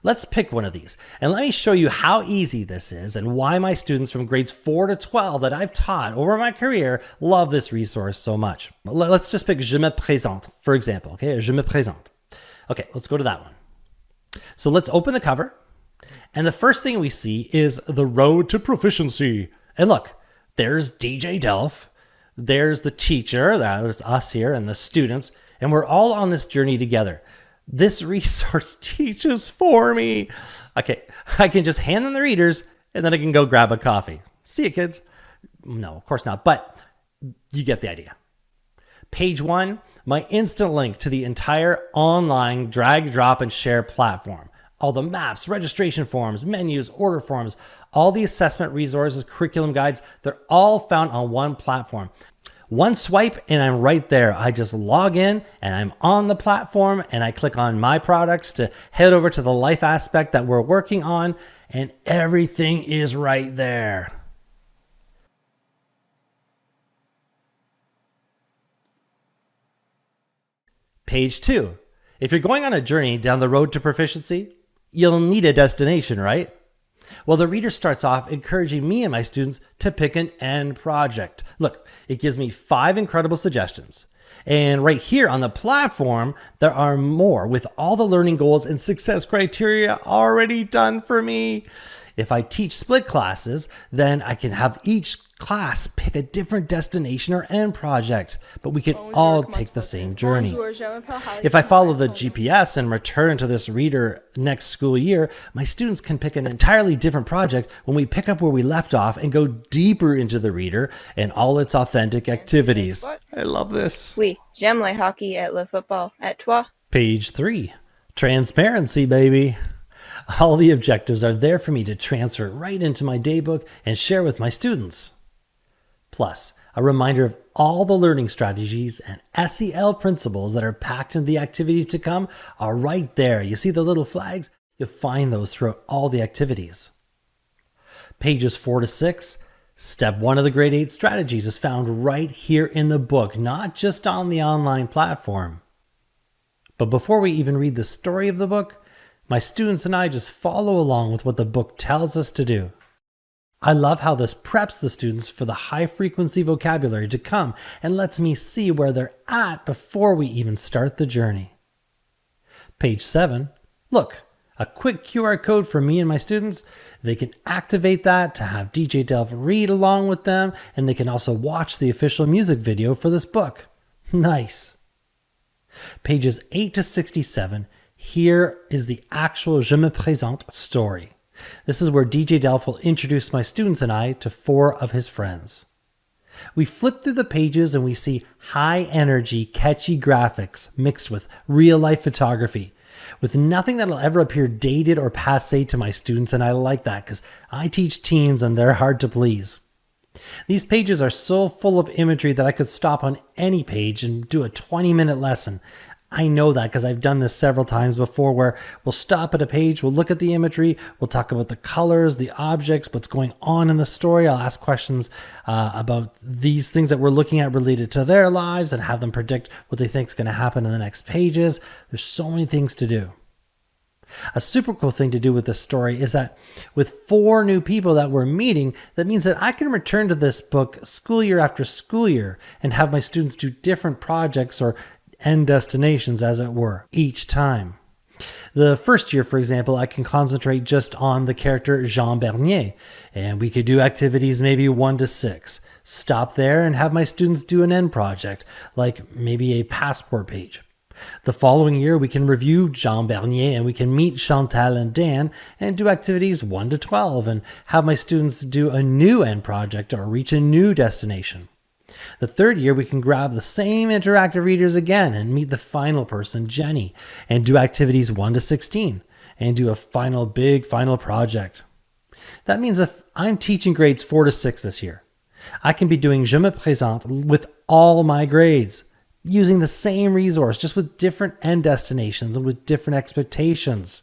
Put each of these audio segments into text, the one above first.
Let's pick one of these, and let me show you how easy this is and why my students from grades 4 to 12 that I've taught over my career love this resource so much. Let's just pick Je me présente, for example, okay? Je me présente. Okay, let's go to that one. So let's open the cover, and the first thing we see is the road to proficiency. And look, there's DJ Delph, there's the teacher, there's us here and the students, and we're all on this journey together. This resource teaches for me. Okay, I can just hand them the readers and then I can go grab a coffee. See you, kids. No, of course not, but you get the idea. Page 1, my instant link to the entire online drag, drop, and share platform. All the maps, registration forms, menus, order forms, all the assessment resources, curriculum guides, they're all found on one platform. One swipe and I'm right there. I just log in and I'm on the platform and I click on my products to head over to the life aspect that we're working on, and everything is right there. Page 2. If you're going on a journey down the road to proficiency, you'll need a destination, right? Well, the reader starts off encouraging me and my students to pick an end project. Look, it gives me 5 incredible suggestions. And right here on the platform, there are more with all the learning goals and success criteria already done for me. If I teach split classes, then I can have each class pick a different destination or end project, but we can all take the same journey. If I follow the GPS and return to this reader next school year, my students can pick an entirely different project when we pick up where we left off and go deeper into the reader and all its authentic activities. I love this. Oui, j'aime le hockey et le football. Et toi? Page 3, transparency, baby. All the objectives are there for me to transfer right into my daybook and share with my students. Plus, a reminder of all the learning strategies and SEL principles that are packed into the activities to come are right there. You see the little flags? You'll find those throughout all the activities. Pages 4 to 6, step 1 of the grade 8 strategies is found right here in the book, not just on the online platform. But before we even read the story of the book, my students and I just follow along with what the book tells us to do. I love how this preps the students for the high frequency vocabulary to come and lets me see where they're at before we even start the journey. Page 7, look, a quick QR code for me and my students. They can activate that to have DJ Delph read along with them, and they can also watch the official music video for this book. Nice. Pages 8 to 67. Here is the actual Je me présente story. This is where DJ Delph will introduce my students and I to 4 of his friends. We flip through the pages and we see high energy, catchy graphics mixed with real life photography, with nothing that'll ever appear dated or passé to my students, and I like that because I teach teens and they're hard to please. These pages are so full of imagery that I could stop on any page and do a 20-minute lesson. I know that because I've done this several times before, where we'll stop at a page, we'll look at the imagery, we'll talk about the colors, the objects, what's going on in the story. I'll ask questions about these things that we're looking at related to their lives and have them predict what they think is going to happen in the next pages. There's so many things to do. A super cool thing to do with this story is that with 4 new people that we're meeting, that means that I can return to this book school year after school year and have my students do different projects or end destinations, as it were, each time. The first year, for example, I can concentrate just on the character Jean Bernier, and we could do activities maybe 1 to 6. Stop there and have my students do an end project, like maybe a passport page. The following year, we can review Jean Bernier and we can meet Chantal and Dan and do activities 1 to 12 and have my students do a new end project or reach a new destination. The third year, we can grab the same interactive readers again and meet the final person, Jenny, and do activities 1 to 16 and do a big final project. That means if I'm teaching grades 4 to 6 this year, I can be doing Je me présente with all my grades, using the same resource, just with different end destinations and with different expectations.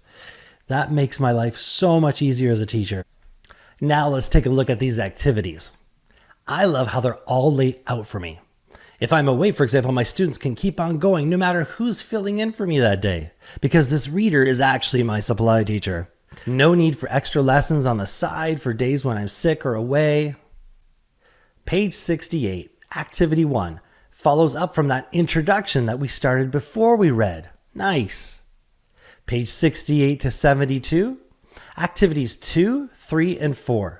That makes my life so much easier as a teacher. Now let's take a look at these activities. I love how they're all laid out for me. If I'm away, for example, my students can keep on going no matter who's filling in for me that day, because this reader is actually my supply teacher. No need for extra lessons on the side for days when I'm sick or away. Page 68, Activity 1, follows up from that introduction that we started before we read. Nice. Page 68 to 72, Activities 2, 3, and 4.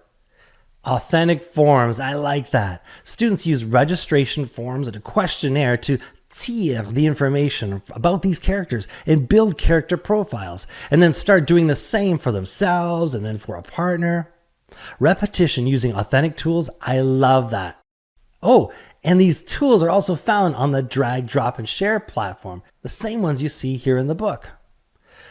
Authentic forms, I like that. Students use registration forms and a questionnaire to tier the information about these characters and build character profiles, and then start doing the same for themselves and then for a partner. Repetition using authentic tools, I love that. Oh, and these tools are also found on the drag, drop, and share platform, the same ones you see here in the book.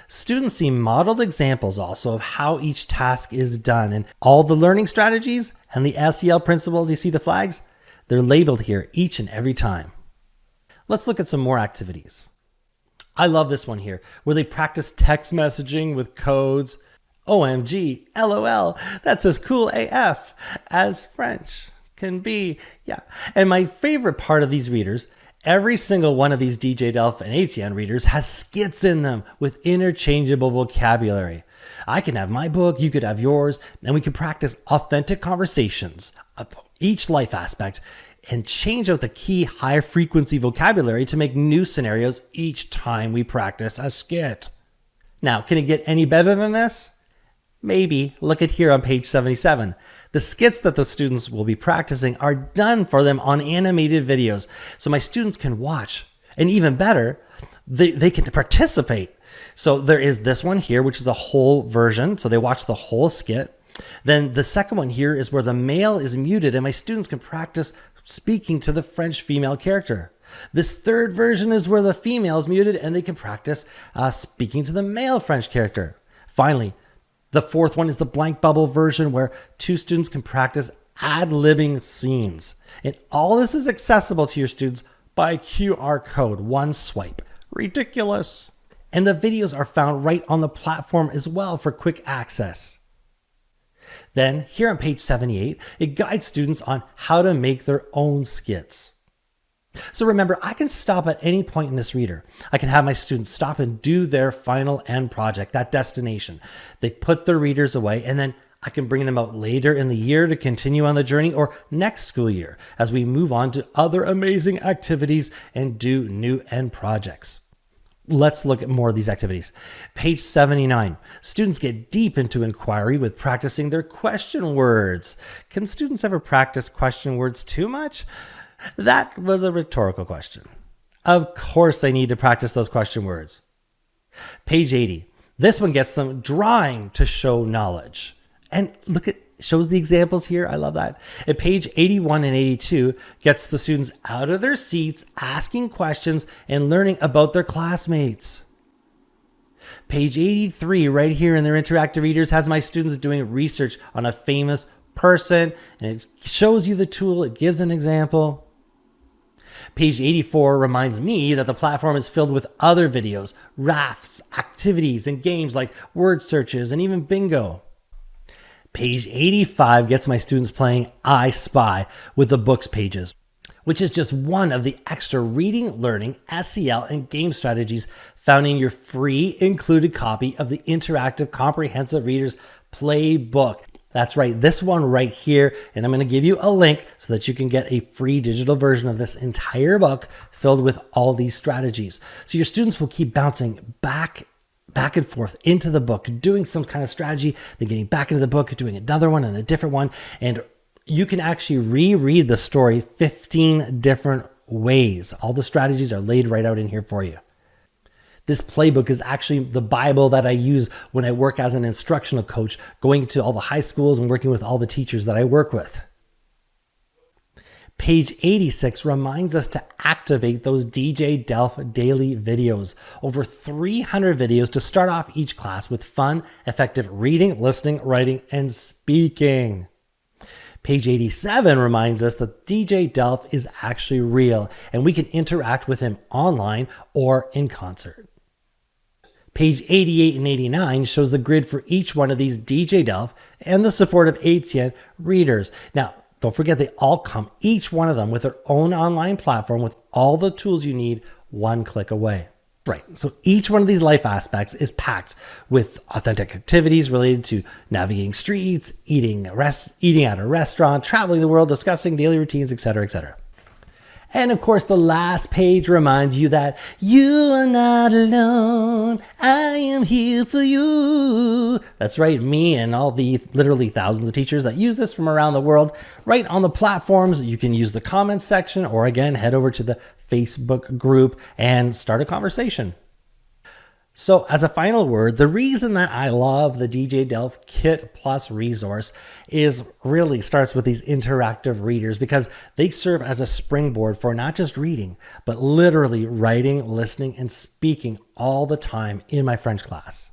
Students see modeled examples also of how each task is done, and all the learning strategies and the SEL principles, you see the flags, they're labeled here each and every time. Let's look at some more activities. I love this one here, where they practice text messaging with codes. OMG, LOL, that's as cool AF as French can be. Yeah, and my favorite part of these readers, every single one of these DJ Delph and Etienne readers has skits in them with interchangeable vocabulary. I can have my book, you could have yours, and we can practice authentic conversations of each life aspect and change out the key high frequency vocabulary to make new scenarios each time we practice a skit. Now, can it get any better than this? Maybe. Look at here on page 77. The skits that the students will be practicing are done for them on animated videos, so my students can watch. And even better, they can participate. So there is this one here, which is a whole version. So they watch the whole skit. Then the second one here is where the male is muted and my students can practice speaking to the French female character. This third version is where the female is muted and they can practice speaking to the male French character. Finally, the fourth one is the blank bubble version where two students can practice ad-libbing scenes. And all this is accessible to your students by QR code, one swipe. Ridiculous. And the videos are found right on the platform as well for quick access. Then here on page 78, it guides students on how to make their own skits. So remember, I can stop at any point in this reader. I can have my students stop and do their final end project, that destination. They put their readers away and then I can bring them out later in the year to continue on the journey or next school year as we move on to other amazing activities and do new end projects. Let's look at more of these activities. Page 79. Students get deep into inquiry with practicing their question words. Can students ever practice question words too much? That was a rhetorical question. Of course they need to practice those question words. Page 80. This one gets them drawing to show knowledge. And look at, shows the examples here. I love that. At page 81 and 82 gets the students out of their seats, asking questions and learning about their classmates. Page 83 right here in their interactive readers has my students doing research on a famous person and it shows you the tool. It gives an example. Page 84 reminds me that the platform is filled with other videos, rafts, activities, and games like word searches and even bingo. Page 85 gets my students playing I Spy with the books pages, which is just one of the extra reading, learning, SEL, and game strategies found in your free included copy of the Interactive Comprehensive Readers Playbook. That's right, this one right here, and I'm going to give you a link so that you can get a free digital version of this entire book filled with all these strategies. So your students will keep bouncing back and forth into the book, doing some kind of strategy, then getting back into the book, doing another one and a different one, and you can actually reread the story 15 different ways. All the strategies are laid right out in here for you. This playbook is actually the Bible that I use when I work as an instructional coach, going to all the high schools and working with all the teachers that I work with. Page 86 reminds us to activate those DJ Delph daily videos. Over 300 videos to start off each class with fun, effective reading, listening, writing, and speaking. Page 87 reminds us that DJ Delph is actually real and we can interact with him online or in concert. Page 88 and 89 shows the grid for each one of these DJ Delph and the support of Etienne readers. Now, Don't forget, they all come, each one of them, with their own online platform with all the tools you need one click away. Right. So each one of these life aspects is packed with authentic activities related to navigating streets, eating at a restaurant, traveling the world, discussing daily routines, etc., etc. And of course, the last page reminds you that you are not alone. I am here for you. That's right, me and all the literally thousands of teachers that use this from around the world. Right on the platforms, you can use the comments section, or again, head over to the Facebook group and start a conversation. So as a final word, the reason that I love the DJ Delph Kit Plus resource starts with these interactive readers, because they serve as a springboard for not just reading, but literally writing, listening, and speaking all the time in my French class.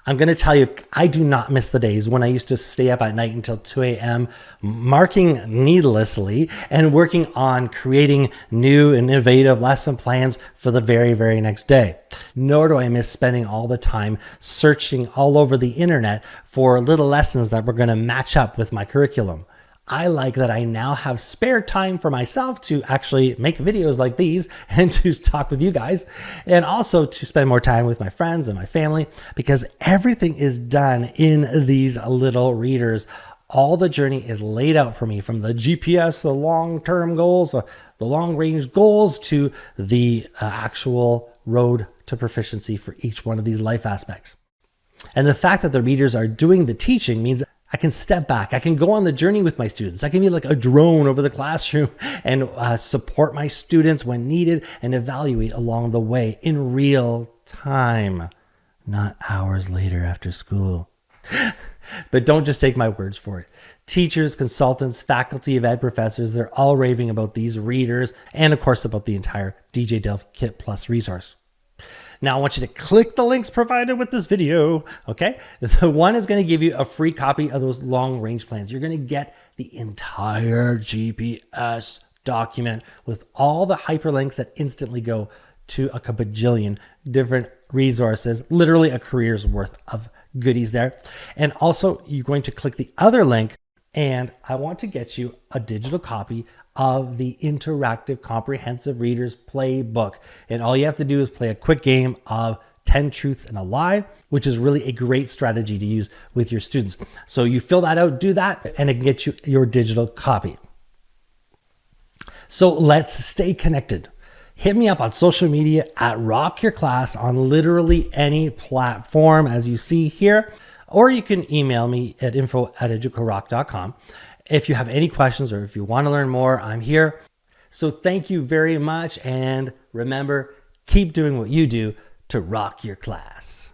I'm going to tell you, I do not miss the days when I used to stay up at night until 2 a.m. marking needlessly and working on creating new and innovative lesson plans for the very, very next day. Nor do I miss spending all the time searching all over the internet for little lessons that were going to match up with my curriculum. I like that I now have spare time for myself to actually make videos like these and to talk with you guys, and also to spend more time with my friends and my family, because everything is done in these little readers. All the journey is laid out for me, from the GPS, the long-term goals, the long-range goals, to the actual road to proficiency for each one of these life aspects. And the fact that the readers are doing the teaching means I can step back. I can go on the journey with my students. I can be like a drone over the classroom and support my students when needed and evaluate along the way in real time, not hours later after school. But don't just take my words for it. Teachers, consultants, faculty of ed professors, they're all raving about these readers, and of course about the entire DJ Delph Kit Plus resource. Now I want you to click the links provided with this video, okay? The one is going to give you a free copy of those long range plans. You're going to get the entire GPS document with all the hyperlinks that instantly go to a bajillion different resources, literally a career's worth of goodies there. And also you're going to click the other link, and I want to get you a digital copy of the interactive comprehensive readers playbook. And all you have to do is play a quick game of 10 truths and a lie, which is really a great strategy to use with your students. So you fill that out, do that, and it can get you your digital copy. So let's stay connected. Hit me up on social media at rockyourclass on literally any platform, as you see here, or you can email me at info@educorock.com. If you have any questions or if you want to learn more, I'm here. So thank you very much. And remember, keep doing what you do to rock your class.